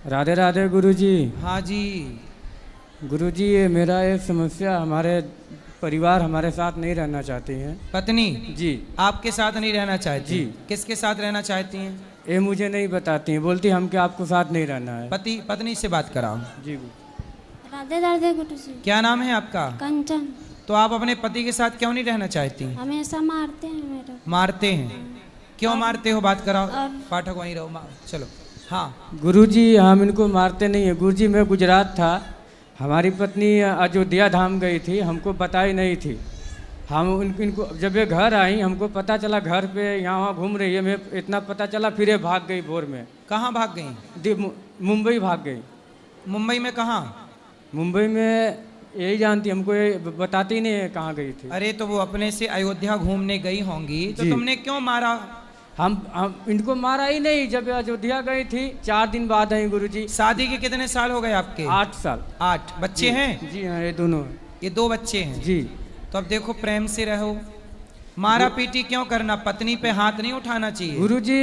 राधे राधे गुरुजी। हाँ जी। गुरुजी, ये मेरा एक समस्या, हमारे परिवार हमारे साथ नहीं रहना चाहती हैं। पत्नी जी। आपके साथ नहीं रहना चाहती? जी। किसके साथ रहना चाहती हैं? ये मुझे नहीं बताती हैं, बोलती हम के आपको साथ नहीं रहना है। पति पत्नी से बात कराओ। जी। राधे राधे गुरुजी। क्या नाम है आपका? कंचन। तो आप अपने पति के साथ क्यों नहीं रहना चाहती? हमेशा मारते हैं मेरे को। मारते हैं? क्यों मारते हो? बात कराओ। और- पाठक वहीं रहो। चलो। हाँ गुरुजी, हम इनको मारते नहीं है। गुरुजी, मैं गुजरात था, हमारी पत्नी अयोध्या धाम गई थी, हमको बताई नहीं थी। हम इनको जब ये घर आई, हमको पता चला घर पे यहाँ वहाँ घूम रही है, मैं इतना पता चला, फिर ये भाग गई भोर में। कहाँ भाग गई? मुंबई भाग गई। मुंबई में कहाँ? मुंबई में यही जानती, हमको ये बताती नहीं है कहाँ गई थी। अरे तो वो अपने से अयोध्या घूमने गई होंगी, तो जी। तुमने क्यों मारा? हम इनको मारा ही नहीं। जब अयोध्या गई थी 4 दिन बाद आई गुरुजी। शादी के कितने साल हो गए आपके? 8 साल। 8 बच्चे हैं? जी हाँ, ये दोनों। ये 2 बच्चे हैं? जी। तो अब देखो, प्रेम से रहो। मारा पीटी क्यों करना? पत्नी पे हाथ नहीं उठाना चाहिए। गुरुजी,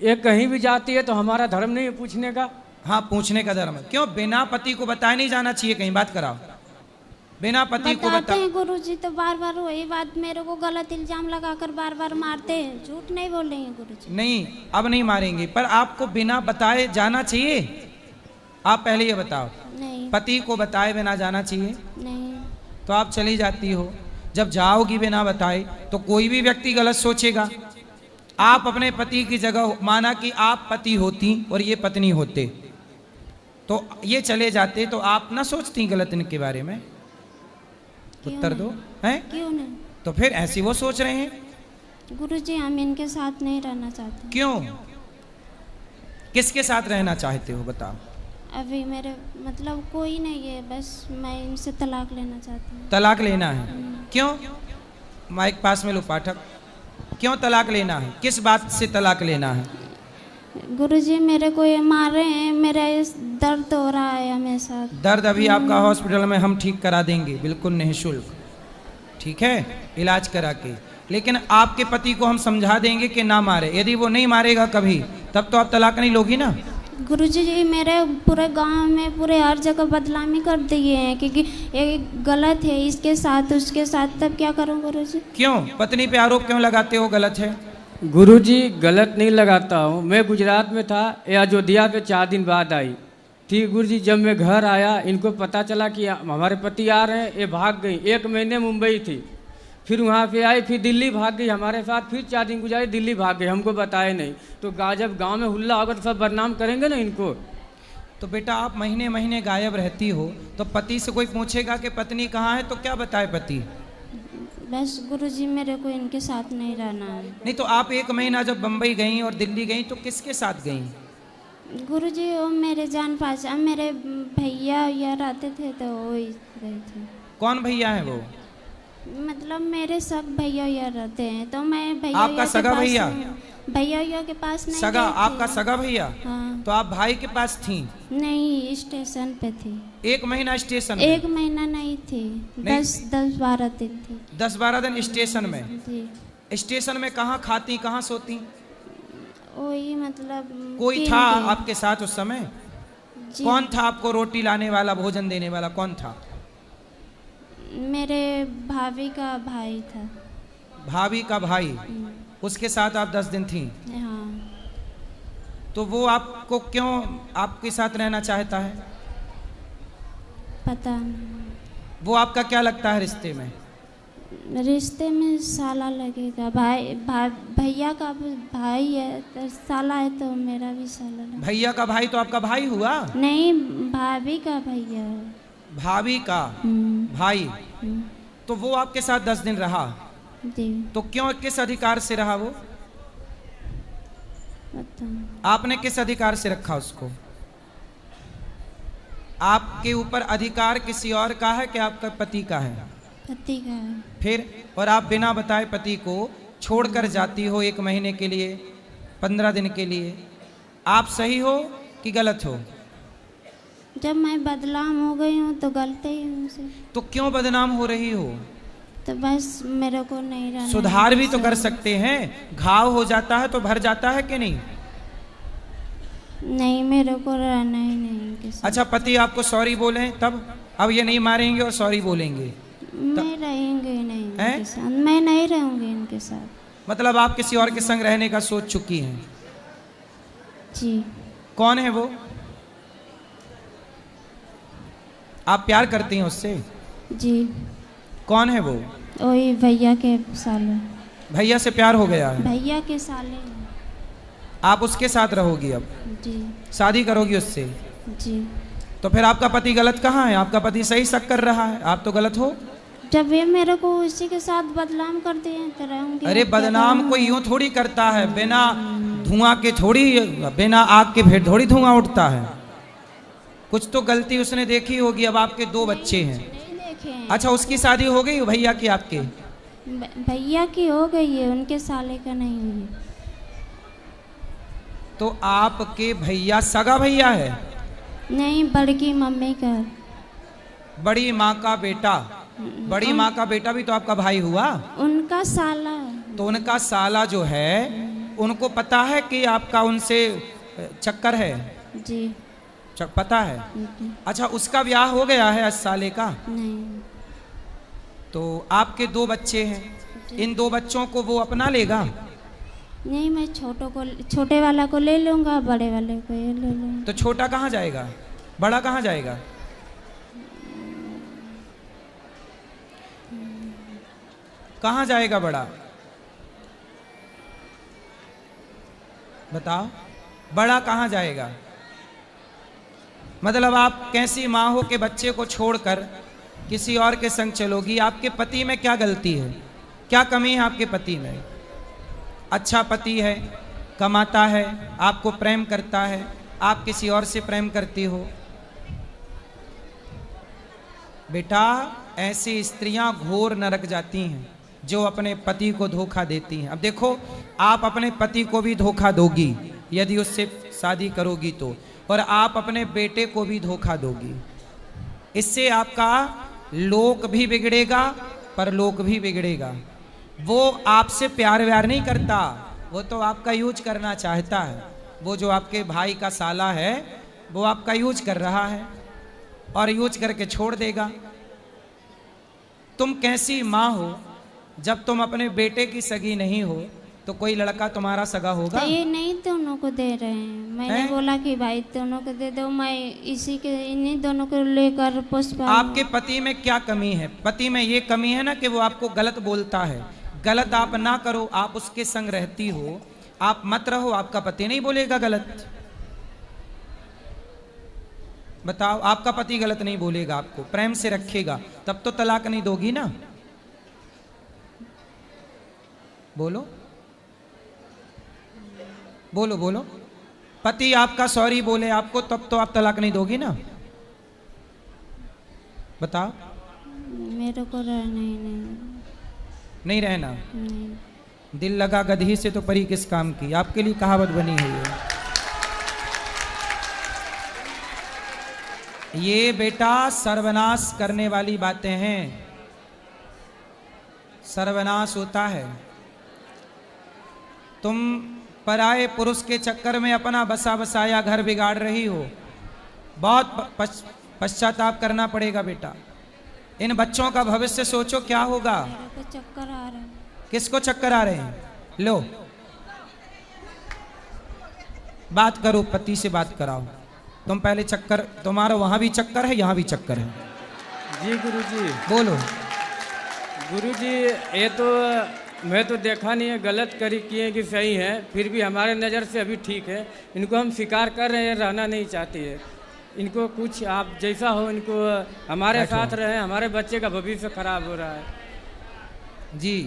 ये कहीं भी जाती है तो हमारा धर्म नहीं है पूछने का। हाँ, पूछने का धर्म है। क्यों बिना पति को बताए नहीं जाना चाहिए कहीं? बात कराओ। बिना पति को बताते बता। हैं गुरुजी तो बार बार वही बात, मेरे को गलत इल्जाम लगाकर बार बार मारते हैं। झूठ नहीं बोल रहे हैं गुरुजी। नहीं, अब नहीं मारेंगे, पर आपको बिना बताए जाना चाहिए? आप पहले ये बताओ, नहीं। पति को बताए बिना जाना चाहिए? नहीं। तो आप चली जाती हो। जब जाओगी बिना बताए तो कोई भी व्यक्ति गलत सोचेगा। आप अपने पति की जगह, माना कि आप पति होती और ये पत्नी होते, तो ये चले जाते, तो आप ना सोचती गलत इनके बारे में? उत्तर दो। हैं? क्यों नहीं? तो फिर ऐसी वो सोच रहे हैं। गुरुजी, हम इनके साथ नहीं रहना चाहते। क्यों? किसके साथ रहना चाहते हो बताओ? अभी मेरे मतलब कोई नहीं है, बस मैं इनसे तलाक लेना चाहती हूँ। तलाक लेना है? क्यों? माइक पास में लो पाठक। क्यों तलाक लेना है? किस बात से तलाक लेना है? गुरुजी, मेरे को ये मार रहे हैं, मेरा इस दर्द हो रहा है हमेशा। दर्द अभी आपका हॉस्पिटल में हम ठीक करा देंगे, बिल्कुल निःशुल्क। ठीक है, इलाज करा के। लेकिन आपके पति को हम समझा देंगे कि ना मारे। यदि वो नहीं मारेगा कभी, तब तो आप तलाक नहीं लोगी ना? गुरुजी जी, मेरे पूरे गांव में पूरे हर जगह बदनामी कर दिए हैं, क्योंकि ये गलत है, इसके साथ उसके साथ। तब क्या करूं गुरुजी? क्यों पत्नी पे आरोप क्यों लगाते हो? गलत है? गुरुजी, गलत नहीं लगाता हूँ। मैं गुजरात में था, ये अयोध्या पे 4 दिन बाद आई थी। गुरुजी, जब मैं घर आया, इनको पता चला कि हमारे पति आ रहे हैं, ये भाग गई। 1 महीने मुंबई थी, फिर वहाँ पे आई, फिर दिल्ली भाग गई हमारे साथ। फिर 4 दिन गुजारी, दिल्ली भाग गई, हमको बताए नहीं। तो जब गांव में हुल्ला होगा तो सब बदनाम करेंगे ना इनको। तो बेटा, आप महीने महीने गायब रहती हो, तो पति से कोई पूछेगा कि पत्नी कहाँ है, तो क्या बताए पति? बस गुरुजी, मेरे को इनके साथ नहीं रहना है। नहीं तो आप 1 महीना जब बम्बई गई और दिल्ली गई, तो किसके साथ गई? गुरुजी, वो मेरे जान पहचान, मेरे भैया या रहते थे, तो वो ही गए थे। कौन भैया है वो? मतलब मेरे सब भैया या रहते हैं, तो मैं भैया आपका सगा भैया? भैया के पास नहीं सगा? गई थी। आपका सगा भैया? हाँ। तो आप भाई के पास थी? नहीं, स्टेशन पे थी। 1 महीना स्टेशन में? 1 महीना नहीं थी, नहीं। 10-12 दिन थी। 10-12 दिन स्टेशन में? जी। स्टेशन में कहाँ खाती, कहाँ सोती? वही मतलब कोई तीन था दिन। आपके साथ उस समय? जी। कौन था आपको रोटी लाने वाला, भोजन देने वाला? कौन था? मेरे भाभी का भाई था। भाभी का भाई? उसके साथ आप 10 दिन थी? हाँ। तो वो आपको क्यों आपके साथ रहना चाहता है? पता नहीं। वो आपका क्या लगता है रिश्ते में? रिश्ते में साला लगेगा। भैया का भाई है, तो साला है, तो मेरा भी साला लगेगा। भैया का भाई तो आपका भाई हुआ? नहीं, भाभी का भैया है। भाभी का भाई? तो वो आपके साथ 10 दिन रहा? जी। तो क्यों, किस अधिकार से रहा वो? पता। आपने किस अधिकार से रखा उसको? आपके ऊपर अधिकार किसी और का है कि आपका पति का है? पति का है। फिर? और आप बिना बताए पति को छोड़कर जाती हो 1 महीने के लिए, 15 दिन के लिए। आप सही हो कि गलत हो? जब मैं बदनाम हो गई हूँ तो गलती ही मुझसे। तो क्यों बदनाम हो रही हो? तो बस मेरे को नहीं रहना। सुधार भी तो कर सकते हैं। घाव हो जाता है तो भर जाता है कि नहीं? नहीं, मेरे को रहना ही नहीं इनके साथ। अच्छा, पति आपको सॉरी बोले तब? अब ये नहीं मारेंगे और सॉरी बोलेंगे? मैं रहेंगे ही नहीं हैं? इनके साथ, मैं नहीं रहूंगी इनके साथ। मतलब आप किसी और के संग रहने का सोच चुकी हैं? जी। कौन है वो? आप प्यार करती हैं उससे? जी। कौन है वो? वही भैया के साले। भैया से प्यार हो गया है? भैया के साले हैं। आप उसके साथ रहोगी अब? जी। शादी करोगी उससे? जी। तो फिर आपका पति गलत कहाँ है? आपका पति सही शक कर रहा है, आप तो गलत हो। जब ये मेरे को उसी के साथ बदनाम कर दिए तो रहूंगी। अरे अब क्या बदनाम करूं? कोई यूं थोड़ी करता है, बिना धुआं के थोड़ी, बिना आग के फिर थोड़ी धुआं उठता है। कुछ तो गलती उसने देखी होगी। अब आपके 2 बच्चे हैं। नहीं देखे हैं। अच्छा, उसकी शादी हो गई भैया की आपके? भैया की हो गई है, उनके साले का नहीं हुई। तो आपके भैया सगा भैया है? नहीं, बड़की मम्मी का। बड़ी माँ का बेटा? बड़ी माँ का बेटा भी तो आपका भाई हुआ। उनका साला। तो उनका साला जो है, उनको पता है कि आपका उनसे चक्कर है? जी। पता है? जी। अच्छा, उसका ब्याह हो गया है 80 साले का? नहीं। तो आपके 2 बच्चे हैं, इन 2 बच्चों को वो अपना लेगा? नहीं, मैं छोटे वाला को ले लूंगा, बड़े वाले को ये ले लूंगा। तो छोटा कहाँ जाएगा? बड़ा कहाँ जाएगा? कहाँ जाएगा बड़ा? बताओ, बड़ा कहाँ जाएगा? मतलब आप कैसी माँ हो कि बच्चे को छोड़कर किसी और के संग चलोगी? आपके पति में क्या गलती है? क्या कमी है आपके पति में? अच्छा पति है, कमाता है, आपको प्रेम करता है, आप किसी और से प्रेम करती हो। बेटा, ऐसी स्त्रियां घोर नरक जाती हैं जो अपने पति को धोखा देती हैं। अब देखो, आप अपने पति को भी धोखा दोगी यदि उससे शादी करोगी तो, और आप अपने बेटे को भी धोखा दोगी। इससे आपका लोक भी बिगड़ेगा, परलोक भी बिगड़ेगा। वो आपसे प्यार व्यार नहीं करता, वो तो आपका यूज करना चाहता है। वो जो आपके भाई का साला है, वो आपका यूज कर रहा है और यूज करके छोड़ देगा। तुम कैसी माँ हो? जब तुम अपने बेटे की सगी नहीं हो तो कोई लड़का तुम्हारा सगा होगा? तो ये नहीं दोनों को दे रहे हैं। मैंने बोला कि भाई दोनों को दे दो, मैं इसी के इन्हीं दोनों को लेकर पुष्पा। आपके पति में क्या कमी है? पति में ये कमी है ना कि वो आपको गलत बोलता है। गलत आप ना करो, आप उसके संग रहती हो, आप मत रहो, आपका पति नहीं बोलेगा गलत। बताओ, आपका पति गलत नहीं बोलेगा, आपको प्रेम से रखेगा, तब तो तलाक नहीं दोगी ना? बोलो बोलो बोलो। पति आपका सॉरी बोले आपको, तब तो आप तलाक नहीं दोगी ना? बताओ। मेरे को रहना ही नहीं रहना? नहीं। दिल लगा गधी से तो परी किस काम की, आपके लिए कहावत बनी है ये बेटा सर्वनाश करने वाली बातें हैं। सर्वनाश होता है। तुम पराये पुरुष के चक्कर में अपना बसा बसाया घर बिगाड़ रही हो। बहुत पश्चाताप करना पड़ेगा बेटा। इन बच्चों का भविष्य सोचो क्या होगा। मेरे को चक्कर आ रहा है। किसको चक्कर आ रहे हैं? लो बात करो, पति से बात कराओ। तुम पहले चक्कर, तुम्हारा वहां भी चक्कर है, यहाँ भी चक्कर है। जी गुरुजी। बोलो। गुरुजी, ये तो मैं तो देखा नहीं है, गलत करी किए कि सही है, फिर भी हमारे नज़र से अभी ठीक है। इनको हम स्वीकार कर रहे हैं, रहना नहीं चाहती है। इनको कुछ आप जैसा हो, इनको हमारे साथ रहे, हमारे बच्चे का भविष्य खराब हो रहा है। जी,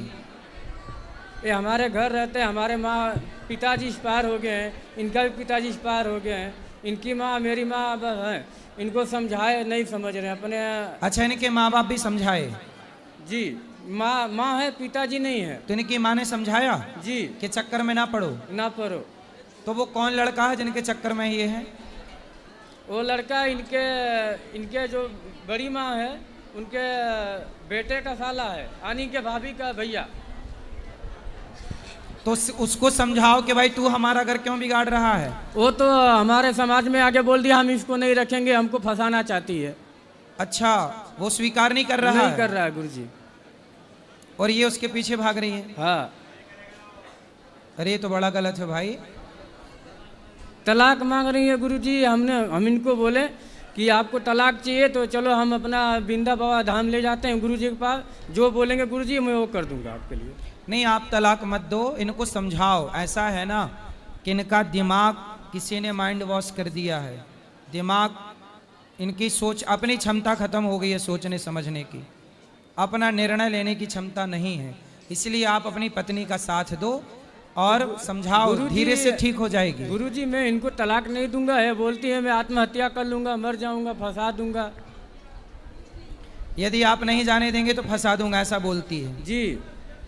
ये हमारे घर रहते हैं, हमारे माँ पिताजी एक्सपायर हो गए हैं, इनका भी पिताजी एक्सपायर हो गए हैं, इनकी माँ मेरी माँ अब है। इनको समझाए नहीं समझ रहे अपने। अच्छा, इनके माँ बाप भी समझाए? जी, माँ है, पिताजी नहीं है। तो इनकी माँ ने समझाया जी कि चक्कर में ना पड़ो? ना पढ़ो। तो वो कौन लड़का है जिनके चक्कर में ये है? वो लड़का इनके जो बड़ी माँ है, उनके बेटे का साला है, आनी के भाभी का भैया। तो उसको समझाओ कि भाई तू हमारा घर क्यों बिगाड़ रहा है। वो तो हमारे समाज में आके बोल दिया हम इसको नहीं रखेंगे, हमको फंसाना चाहती है। अच्छा, वो स्वीकार नहीं कर रहा नहीं है? कर रहा है गुरुजी। और ये उसके पीछे भाग रही है। हाँ, अरे ये तो बड़ा गलत है भाई। तलाक मांग रही है गुरुजी। हम इनको बोले कि आपको तलाक चाहिए तो चलो हम अपना बिंदा बाबा धाम ले जाते हैं गुरुजी के पास, जो बोलेंगे गुरुजी मैं वो कर दूंगा आपके लिए। नहीं, आप तलाक मत दो, इनको समझाओ। ऐसा है ना कि इनका दिमाग किसी ने माइंड वॉश कर दिया है। दिमाग, इनकी सोच, अपनी क्षमता खत्म हो गई है सोचने समझने की, अपना निर्णय लेने की क्षमता नहीं है। इसलिए आप अपनी पत्नी का साथ दो और समझाओ, धीरे से ठीक हो जाएगी। गुरुजी मैं इनको तलाक नहीं दूंगा है, बोलती है मैं आत्महत्या कर लूंगा, मर जाऊंगा, फंसा दूंगा। यदि आप नहीं जाने देंगे तो फंसा दूंगा, ऐसा बोलती है जी।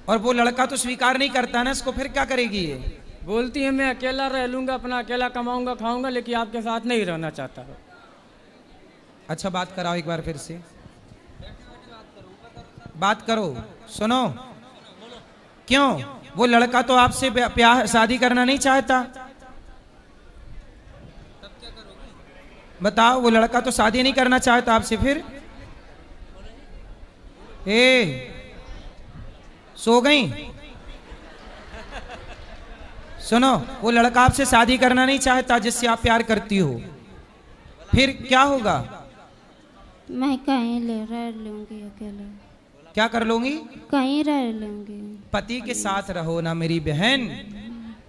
और वो लड़का तो स्वीकार नहीं करता ना इसको, फिर क्या करेगी ये? बोलती है मैं अकेला रह लूंगा, अपना अकेला कमाऊंगा खाऊंगा, लेकिन आपके साथ नहीं रहना चाहता है। अच्छा, बात कराओ एक बार फिर से, बात करो, सुनो। क्यों? वो लड़का तो आपसे प्यार शादी करना नहीं चाहता। बताओ, वो लड़का तो शादी नहीं करना चाहता आपसे, फिर सो गई? सुनो, वो लड़का आपसे शादी करना नहीं चाहता जिससे आप प्यार करती हो, फिर क्या होगा? मैं कहीं रह लूंगी अकेले। क्या कर लूंगी? कहीं रह लूंगी। पति के साथ रहो ना मेरी बहन।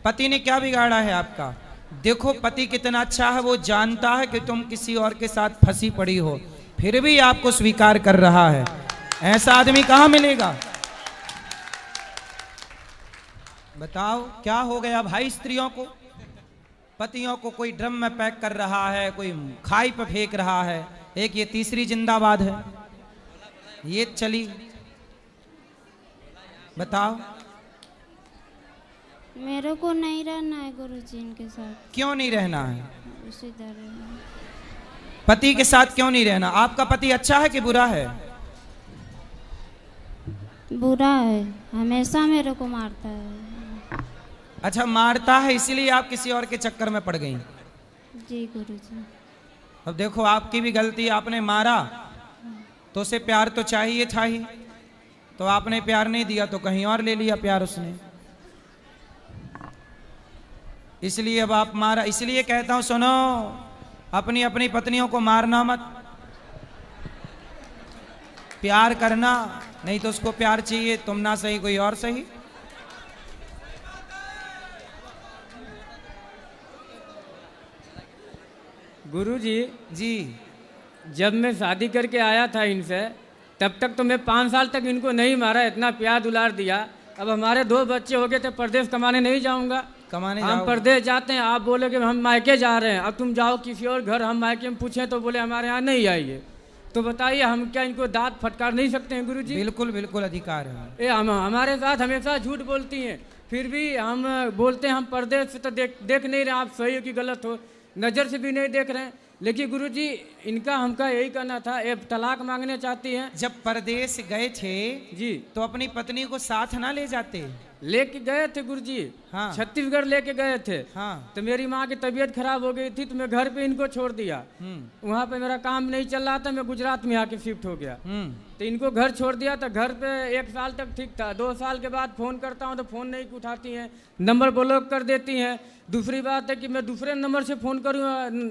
पति ने क्या बिगाड़ा है आपका? देखो पति कितना अच्छा है, वो जानता है कि तुम किसी और के साथ फंसी पड़ी हो, फिर भी आपको स्वीकार कर रहा है। ऐसा आदमी कहाँ मिलेगा? बताओ क्या हो गया भाई स्त्रियों को? पतियों को कोई ड्रम में पैक कर रहा है, कोई खाई पे फेंक रहा है, एक ये तीसरी जिंदाबाद है, ये चली। बताओ। मेरे को नहीं रहना है गुरुजी इनके साथ। क्यों नहीं रहना है? उसी तरह पति के साथ क्यों नहीं रहना? आपका पति अच्छा है कि बुरा है? बुरा है, हमेशा मेरे को मारता है। अच्छा, मारता है, इसीलिए आप किसी और के चक्कर में पड़ गई। जी गुरुजी। अब देखो आपकी भी गलती, आपने मारा तो उसे प्यार तो चाहिए था ही, तो आपने प्यार नहीं दिया तो कहीं और ले लिया प्यार उसने, इसलिए अब आप मारा। इसलिए कहता हूं सुनो, अपनी अपनी पत्नियों को मारना मत, प्यार करना। नहीं तो उसको प्यार चाहिए, तुम ना सही कोई और सही। गुरुजी जी, जब मैं शादी करके आया था इनसे, तब तक तो मैं 5 साल तक इनको नहीं मारा, इतना प्यार दुलार दिया। अब हमारे 2 बच्चे हो गए थे, परदेश कमाने नहीं जाऊंगा। कमाने हम जाओ। परदेश जाते हैं, आप बोले कि हम मायके जा रहे हैं, अब तुम जाओ किसी और घर। हम मायके में पूछे तो बोले हमारे यहाँ नहीं आइए। तो बताइए हम क्या इनको दांत फटकार नहीं सकते हैं गुरुजी? बिल्कुल बिल्कुल अधिकार है। ये हमारे साथ हमेशा झूठ बोलती हैं, फिर भी हम बोलते हैं हम परदेश से तो देख नहीं रहे, आप सही हो कि गलत हो, नज़र से भी नहीं देख रहे हैं। लेकिन गुरुजी इनका हमका यही करना था, ये तलाक मांगने चाहती हैं। जब परदेश गए थे जी, तो अपनी पत्नी को साथ ना ले जाते? लेके गए थे गुरुजी। हाँ। छत्तीसगढ़ लेके गए थे। हाँ। तो मेरी माँ की तबीयत खराब हो गई थी, तो मैं घर पे इनको छोड़ दिया। वहाँ पे मेरा काम नहीं चल रहा था, मैं गुजरात में आके शिफ्ट हो गया। तो इनको घर छोड़ दिया था। घर पे 1 साल तक ठीक था, 2 साल के बाद फ़ोन करता हूँ तो फ़ोन नहीं उठाती हैं, नंबर ब्लॉक कर देती हैं। दूसरी बात है कि मैं दूसरे नंबर से फ़ोन करूँ,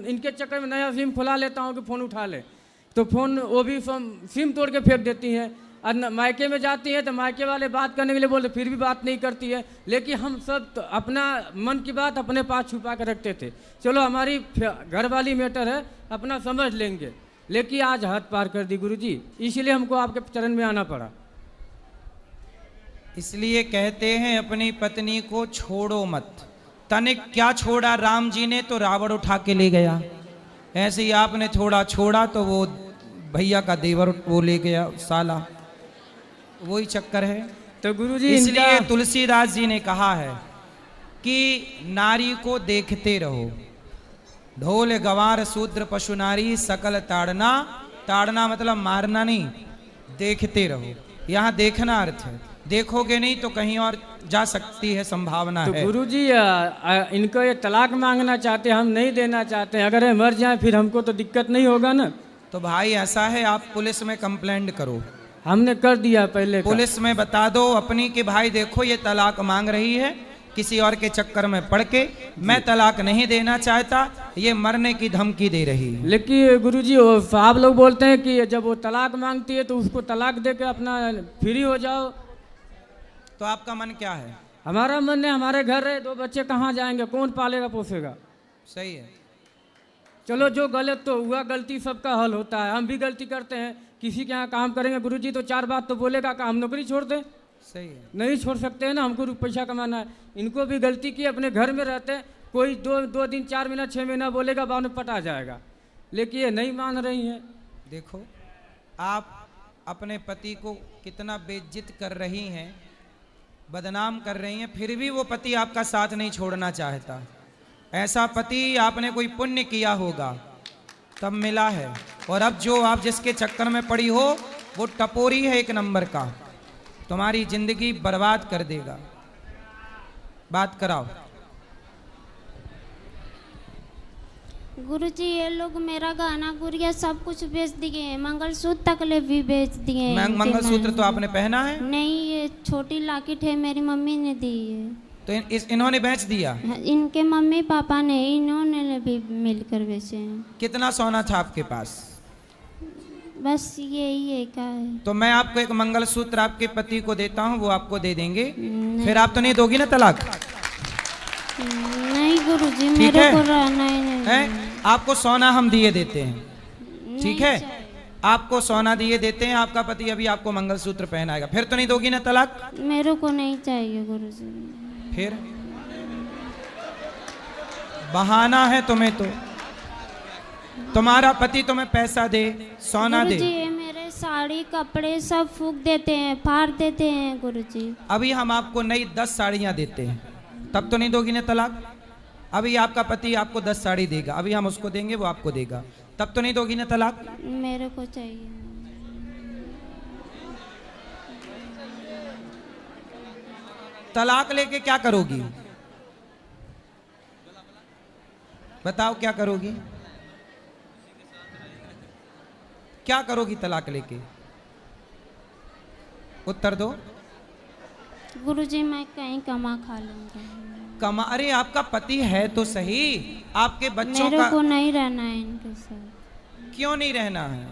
इनके चक्कर में नया सिम खुला लेता हूँ कि फ़ोन उठा ले, तो फ़ोन वो भी सिम तोड़ के फेंक देती हैं। और मायके में जाती हैं तो मायके वाले बात करने के लिए बोलते, फिर भी बात नहीं करती है। लेकिन हम सब तो अपना मन की बात अपने पास छुपा के रखते थे, चलो हमारी घर वाली मैटर है, अपना समझ लेंगे। लेकिन आज हद पार कर दी गुरुजी, इसीलिए हमको आपके चरण में आना पड़ा। इसलिए कहते हैं अपनी पत्नी को छोड़ो मत। तनिक क्या छोड़ा राम जी ने, तो रावण उठा के ले गया। ऐसे ही आपने थोड़ा छोड़ा तो वो भैया का देवर वो ले गया साला, वही चक्कर है। तो गुरुजी इसलिए तुलसीदास जी ने कहा है कि नारी को देखते रहो, ढोल गवार शूद्र पशु नारी सकल ताड़ना। ताड़ना मतलब मारना नहीं, देखते रहो। यहाँ देखना अर्थ है। देखोगे नहीं तो कहीं और जा सकती है, संभावना तो है। गुरुजी इनको ये तलाक मांगना चाहते हैं, हम नहीं देना चाहते हैं। अगर ये मर जाए फिर हमको तो दिक्कत नहीं होगा ना। तो भाई ऐसा है, आप पुलिस में कंप्लेंट करो। हमने कर दिया पहले का। पुलिस में बता दो अपनी कि भाई देखो ये तलाक मांग रही है, किसी और के चक्कर में पड़ के, मैं तलाक नहीं देना चाहता, ये मरने की धमकी दे रही है। लेकिन गुरुजी आप लोग बोलते हैं कि जब वो तलाक मांगती है तो उसको तलाक दे के अपना फ्री हो जाओ। तो आपका मन क्या है? हमारा मन है, हमारे घर है, 2 बच्चे कहाँ जाएंगे, कौन पालेगा पोसेगा। सही है। चलो जो गलत तो हुआ, गलती सबका हल होता है, हम भी गलती करते हैं। किसी के यहाँ काम करेंगे गुरुजी तो 4 बात तो बोलेगा कि हम नौकरी छोड़ दें। सही है। नहीं छोड़ सकते हैं ना, हमको पैसा कमाना है। इनको भी गलती की, अपने घर में रहते हैं, कोई 2 दिन 4 महीना 6 महीना बोलेगा, बाद में पटा जाएगा। लेकिन ये नहीं मान रही हैं। देखो आप अपने पति को कितना बेइज्जत कर रही हैं, बदनाम कर रही हैं, फिर भी वो पति आपका साथ नहीं छोड़ना चाहता। ऐसा पति आपने कोई पुण्य किया होगा तब मिला है, और अब जो आप जिसके चक्कर में पड़ी हो वो टपोरी है, 1 नंबर का, तुम्हारी जिंदगी बर्बाद कर देगा। बात कराओ। गुरुजी ये लोग मेरा गहना गुड़िया सब कुछ बेच दिए हैं, मंगलसूत्र तक ले भी बेच दिए हैं। मंगलसूत्र तो आपने पहना है? नहीं, ये छोटी लॉकेट है, मेरी मम्मी ने दी है। तो इन्होंने बेच दिया? इनके मम्मी पापा ने, इन्होंने भी मिलकर बेचे हैं। कितना सोना था आपके पास? बस यही है का है। तो मैं आपको एक मंगलसूत्र आपके पति को देता हूँ, वो आपको दे देंगे। फिर आप तो नहीं दोगी ना तलाक? नहीं गुरुजी, मेरे को रहना ही नहीं है। आपको सोना हम दिए देते हैं, ठीक है? आपको सोना दिए देते हैं, आपका पति अभी आपको मंगलसूत्र पहनाएगा। फिर तो नहीं दोगी ना तलाक? मेरे को नहीं चाहिए गुरुजी। फिर बहाना है तुम्हें, तो तुम्हारा पति तुम्हें पैसा दे, सोना दे। गुरुजी ये मेरे साड़ी कपड़े सब फूक देते हैं, फाड़ देते हैं गुरुजी। अभी हम आपको नई 10 साड़ियां देते हैं, तब तो नहीं दोगी ना तलाक? अभी आपका पति आपको 10 साड़ी देगा, अभी हम उसको देंगे, वो आपको देगा, तब तो नहीं दोगी ना तलाक? मेरे को चाहिए। तलाक लेके क्या करोगी? बताओ क्या करोगी? क्या करोगी तलाक लेके? उत्तर दो। गुरुजी मैं कहीं कमा खा लूंगा। कमा? अरे आपका पति है तो सही, आपके बच्चों मेरे का को नहीं रहना है इनके साथ। क्यों नहीं रहना है?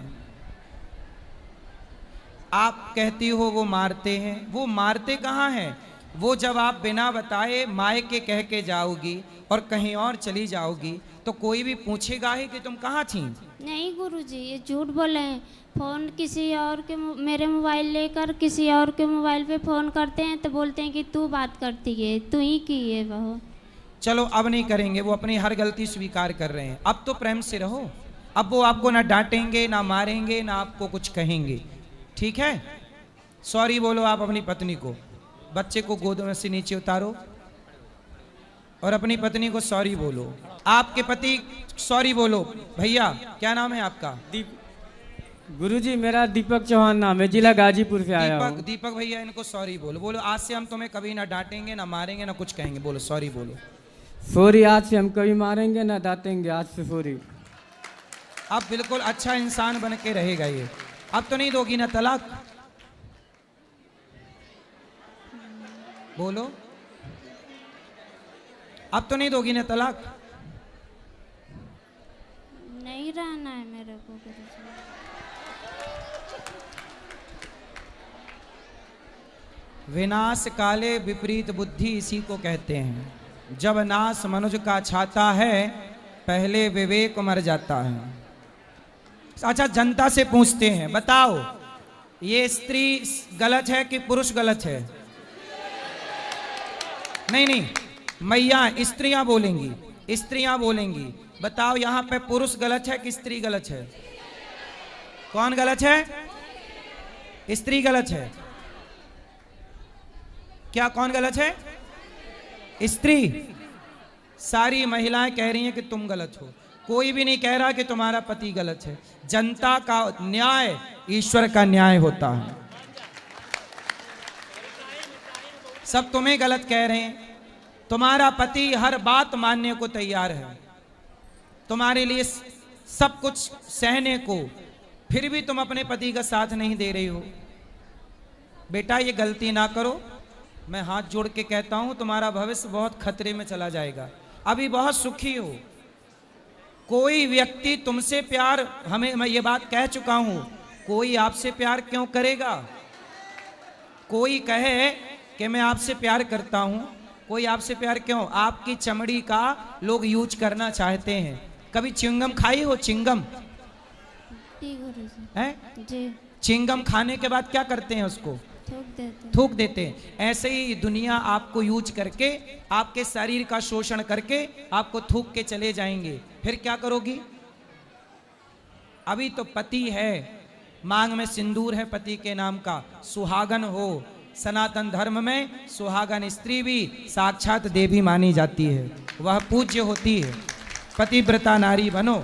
आप कहती हो वो मारते हैं, वो मारते कहाँ हैं? वो जब आप बिना बताए मायके कह के जाओगी और कहीं और चली जाओगी तो कोई भी पूछेगा ही कि तुम कहाँ थी। नहीं गुरुजी ये झूठ बोले हैं। फ़ोन किसी और के मेरे मोबाइल लेकर किसी और के मोबाइल पे फ़ोन करते हैं तो बोलते हैं कि तू बात करती है, तू ही की है बहू। चलो अब नहीं करेंगे, वो अपनी हर गलती स्वीकार कर रहे हैं। अब तो प्रेम से रहो, अब वो आपको ना डांटेंगे ना मारेंगे ना आपको कुछ कहेंगे, ठीक है? सॉरी बोलो आप अपनी पत्नी को, बच्चे को गोद में से नीचे उतारो और अपनी पत्नी को सॉरी बोलो। आपके पति सॉरी बोलो। भैया क्या नाम है आपका? गुरुजी मेरा दीपक चौहान नाम है, जिला गाजीपुर से आया हूँ। दीपक भैया इनको सॉरी बोलो। बोलो आज से हम तुम्हें कभी ना डांटेंगे ना मारेंगे ना कुछ कहेंगे। बोलो सॉरी बोलो। सॉरी, आज से हम कभी मारेंगे ना डांटेंगे, आज से सॉरी। अब बिल्कुल अच्छा इंसान बन के रहेगा ये। अब तो नहीं दोगी ना तलाक? बोलो अब तो नहीं दोगी ना तलाक? नहीं रहना है मेरे को गुरुजी। विनाश काले विपरीत बुद्धि इसी को कहते हैं। जब नाश मनुज का छाता है पहले विवेक मर जाता है। अच्छा जनता से पूछते हैं, बताओ ये स्त्री गलत है कि पुरुष गलत है? नहीं मैया स्त्रियां बोलेंगी, स्त्रियां बोलेंगी। बताओ यहाँ पे पुरुष गलत है कि स्त्री गलत है? कौन गलत है? स्त्री गलत है क्या? कौन गलत है? स्त्री। सारी महिलाएं कह रही हैं कि तुम गलत हो, कोई भी नहीं कह रहा कि तुम्हारा पति गलत है। जनता का न्याय ईश्वर का न्याय होता है। सब तुम्हें गलत कह रहे हैं। तुम्हारा पति हर बात मानने को तैयार है, तुम्हारे लिए सब कुछ सहने को, फिर भी तुम अपने पति का साथ नहीं दे रही हो। बेटा ये गलती ना करो, मैं हाथ जोड़ के कहता हूं, तुम्हारा भविष्य बहुत खतरे में चला जाएगा। अभी बहुत सुखी हो। कोई व्यक्ति तुमसे प्यार, मैं ये बात कह चुका हूं, कोई आपसे प्यार क्यों करेगा? कोई कहे कि मैं आपसे प्यार करता हूं, कोई आपसे प्यार क्यों? आपकी चमड़ी का लोग यूज करना चाहते हैं। कभी चिंगम खाई हो? चिंगम है जी, चिंगम खाने के बाद क्या करते हैं? उसको थूक देते हैं। ऐसे ही दुनिया आपको यूज करके, आपके शरीर का शोषण करके आपको थूक के चले जाएंगे। फिर क्या करोगी? अभी तो पति है, मांग में सिंदूर है पति के नाम का, सुहागन हो। सनातन धर्म में सुहागन स्त्री भी साक्षात देवी मानी जाती है, वह पूज्य होती है। पतिव्रता नारी बनो।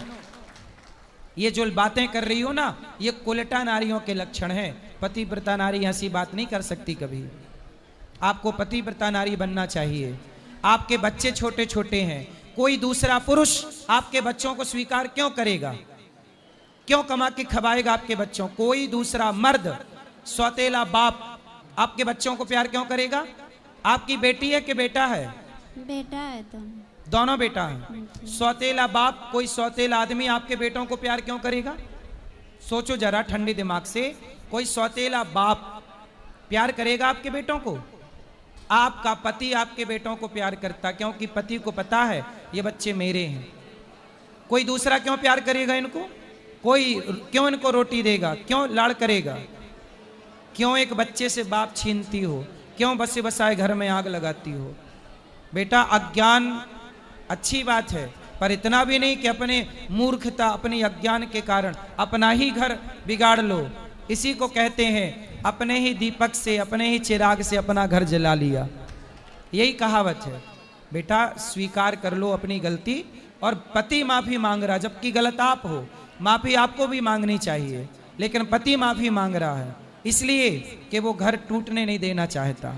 ये जो बातें कर रही हो ना, ये कुलटा नारियों के लक्षण है। पतिव्रता नारी ऐसी बात नहीं कर सकती कभी। आपको पतिव्रता नारी बनना चाहिए। आपके बच्चे छोटे छोटे हैं, कोई दूसरा पुरुष आपके बच्चों को स्वीकार क्यों करेगा? क्यों कमा के खवाएगा आपके बच्चों? कोई दूसरा मर्द, सौतेला बाप आपके बच्चों को प्यार क्यों करेगा? आपकी बेटी है कि बेटा है? बेटा है दोनों बेटा है। सौतेला बाप, कोई सौतेला आदमी आपके बेटों को प्यार क्यों करेगा? सोचो जरा ठंडे दिमाग से। कोई सौतेला बाप प्यार करेगा आपके बेटों को? आपका पति आपके बेटों को प्यार करता, क्योंकि पति को पता है ये बच्चे मेरे हैं। कोई दूसरा क्यों प्यार करेगा इनको? कोई क्यों इनको रोटी देगा? क्यों लाड़ करेगा? क्यों एक बच्चे से बाप छीनती हो? क्यों बसे बसाए घर में आग लगाती हो? बेटा अज्ञान अच्छी बात है, पर इतना भी नहीं कि अपने मूर्खता, अपने अज्ञान के कारण अपना ही घर बिगाड़ लो। इसी को कहते हैं अपने ही दीपक से, अपने ही चिराग से अपना घर जला लिया। यही कहावत है। बेटा स्वीकार कर लो अपनी गलती। और पति माफी मांग रहा, जबकि गलत आप हो। माफी आपको भी मांगनी चाहिए, लेकिन पति माफी मांग रहा है इसलिए कि वो घर टूटने नहीं देना चाहता।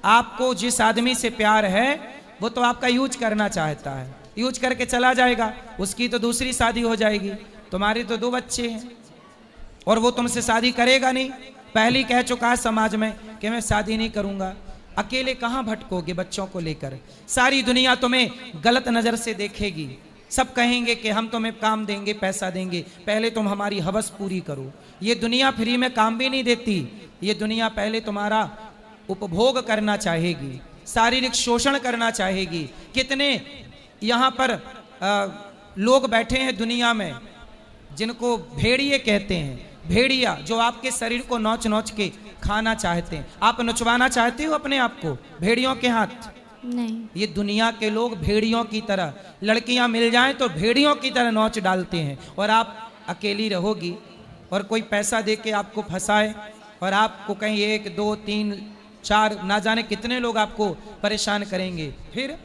आपको जिस आदमी से प्यार है वो तो आपका यूज करना चाहता है, यूज करके चला जाएगा। उसकी तो दूसरी शादी हो जाएगी, तुम्हारे तो 2 बच्चे हैं, और वो तुमसे शादी करेगा नहीं। पहले कह चुका है समाज में कि मैं शादी नहीं करूंगा। अकेले कहां भटकोगे बच्चों को लेकर? सारी दुनिया तुम्हें गलत नजर से देखेगी। सब कहेंगे कि हम तुम्हें काम देंगे, पैसा देंगे, पहले तुम हमारी हवस पूरी करो। ये दुनिया फ्री में काम भी नहीं देती। ये दुनिया पहले तुम्हारा उपभोग करना चाहेगी, शारीरिक शोषण करना चाहेगी। कितने यहाँ पर लोग बैठे हैं दुनिया में जिनको भेड़िए कहते हैं। भेड़िया जो आपके शरीर को नोच नोच के खाना चाहते हैं। आप नचवाना चाहते हो अपने आप को भेड़ियों के हाथ? नहीं। ये दुनिया के लोग भेड़ियों की तरह, लड़कियां मिल जाएं तो भेड़ियों की तरह नोच डालते हैं। और आप अकेली रहोगी और कोई पैसा दे के आपको फंसाए और आपको कहीं 1 2 3 4 ना जाने कितने लोग आपको परेशान करेंगे। फिर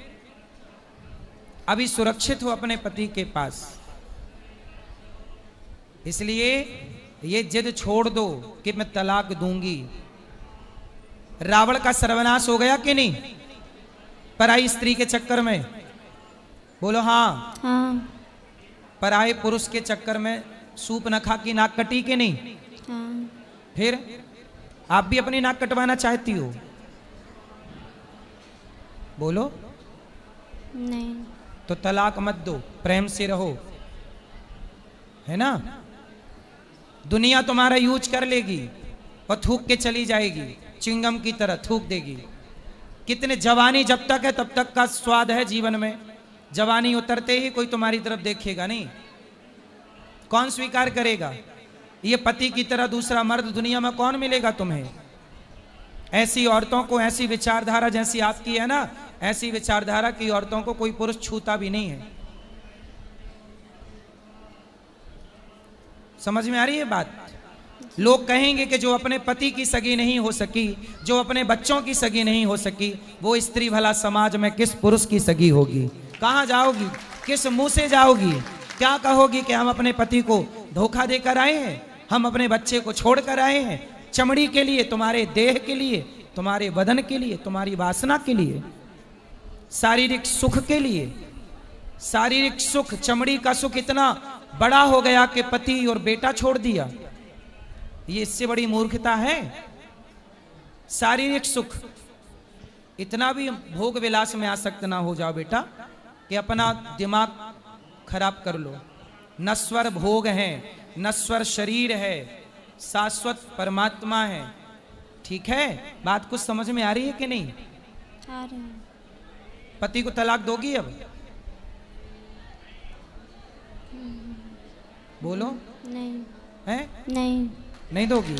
अभी सुरक्षित हो अपने पति के पास, इसलिए ये जिद छोड़ दो कि मैं तलाक दूंगी। रावण का सर्वनाश हो गया कि नहीं पराई स्त्री के चक्कर में? बोलो हाँ। हाँ। पराये पुरुष के चक्कर में सूप न खा की नाक कटी कि नहीं? हाँ। फिर आप भी अपनी नाक कटवाना चाहती हो? बोलो। नहीं। तो तलाक मत दो, प्रेम से रहो, है ना? दुनिया तुम्हारा यूज कर लेगी और थूक के चली जाएगी, चिंगम की तरह थूक देगी। कितने जवानी जब तक है तब तक का स्वाद है जीवन में। जवानी उतरते ही कोई तुम्हारी तरफ देखेगा नहीं। कौन स्वीकार करेगा? ये पति की तरह दूसरा मर्द दुनिया में कौन मिलेगा तुम्हें? ऐसी औरतों को, ऐसी विचारधारा जैसी आपकी है ना, ऐसी विचारधारा की औरतों को कोई पुरुष छूता भी नहीं है। समझ में आ रही है बात? लोग कहेंगे कि जो अपने पति की सगी नहीं हो सकी, जो अपने बच्चों की सगी नहीं हो सकी, वो स्त्री भला समाज में किस पुरुष की सगी होगी? कहां जाओगी? किस मुंह से जाओगी? क्या कहोगी कि हम अपने पति को धोखा देकर आए हैं, हम अपने बच्चे को छोड़कर आए हैं? चमड़ी के लिए, तुम्हारे देह के लिए, तुम्हारे बदन के लिए, तुम्हारी वासना के लिए, शारीरिक सुख के लिए। शारीरिक सुख, चमड़ी का सुख इतना बड़ा हो गया कि पति और बेटा छोड़ दिया। ये इससे बड़ी मूर्खता है? शारीरिक सुख, इतना भी भोग विलास में आसक्त ना हो जाओ बेटा कि अपना दिमाग खराब कर लो। नश्वर भोग है, नश्वर शरीर है, शाश्वत परमात्मा है। ठीक है, बात कुछ समझ में आ रही है कि नहीं? आ रहे हैं। पति को तलाक दोगी अब? बोलो। नहीं। है? नहीं। नहीं दोगी?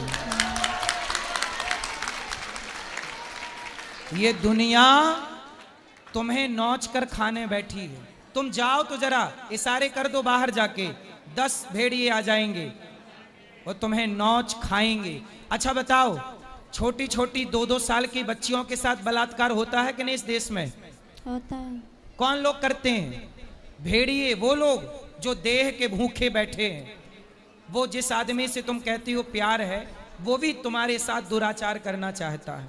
ये दुनिया तुम्हें नोच कर खाने बैठी है। तुम जाओ तो जरा इशारे कर दो बाहर जाके, 10 भेड़िए आ जाएंगे और तुम्हें नोच खाएंगे। अच्छा बताओ, छोटी छोटी 2-2 साल की बच्चियों के साथ बलात्कार होता है कि नहीं इस देश में? होता है। कौन लोग करते हैं? भेड़िए, वो लोग जो देह के भूखे बैठे हैं। वो जिस आदमी से तुम कहती हो प्यार है, वो भी तुम्हारे साथ दुराचार करना चाहता है,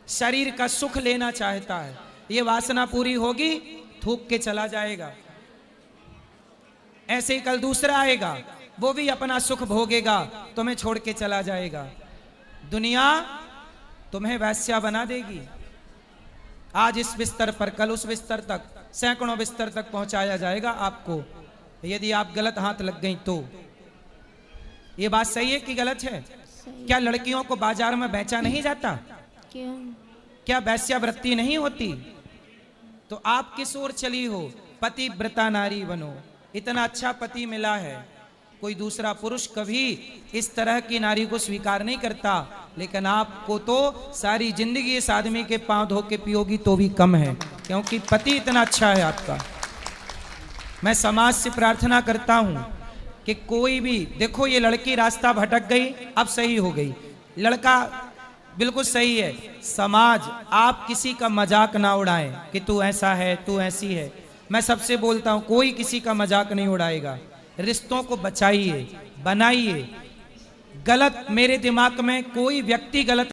शरीर का सुख लेना चाहता है। ये वासना पूरी होगी, थूक के चला जाएगा। ऐसे ही कल दूसरा आएगा, वो भी अपना सुख भोगेगा, तुम्हें छोड़ के चला जाएगा। दुनिया तुम्हें वैश्या बना देगी। आज इस बिस्तर पर, कल उस बिस्तर तक, सैकड़ों बिस्तर तक पहुंचाया जाएगा आपको, यदि आप गलत हाथ लग गई तो। ये बात सही है कि गलत है? सही। क्या लड़कियों को बाजार में बेचा नहीं जाता? क्यों? क्या वैश्यावृत्ति नहीं होती? तो आप किस ओर चली हो? पतिव्रता नारी बनो। इतना अच्छा पति मिला है, कोई दूसरा पुरुष कभी इस तरह की नारी को स्वीकार नहीं करता, लेकिन आपको तो सारी जिंदगी इस आदमी के पांव धो के पियोगी तो भी कम है, क्योंकि पति इतना अच्छा है आपका। मैं समाज से प्रार्थना करता हूं कि कोई भी, देखो ये लड़की रास्ता भटक गई, अब सही हो गई, लड़का बिल्कुल सही है। समाज, आप किसी का मजाक ना उड़ाएं कि तू ऐसा है, तू ऐसी है। मैं सबसे बोलता हूं, कोई किसी का मजाक नहीं उड़ाएगा। रिश्तों को बचाइए, बनाइए। गलत, मेरे दिमाग में कोई व्यक्ति गलत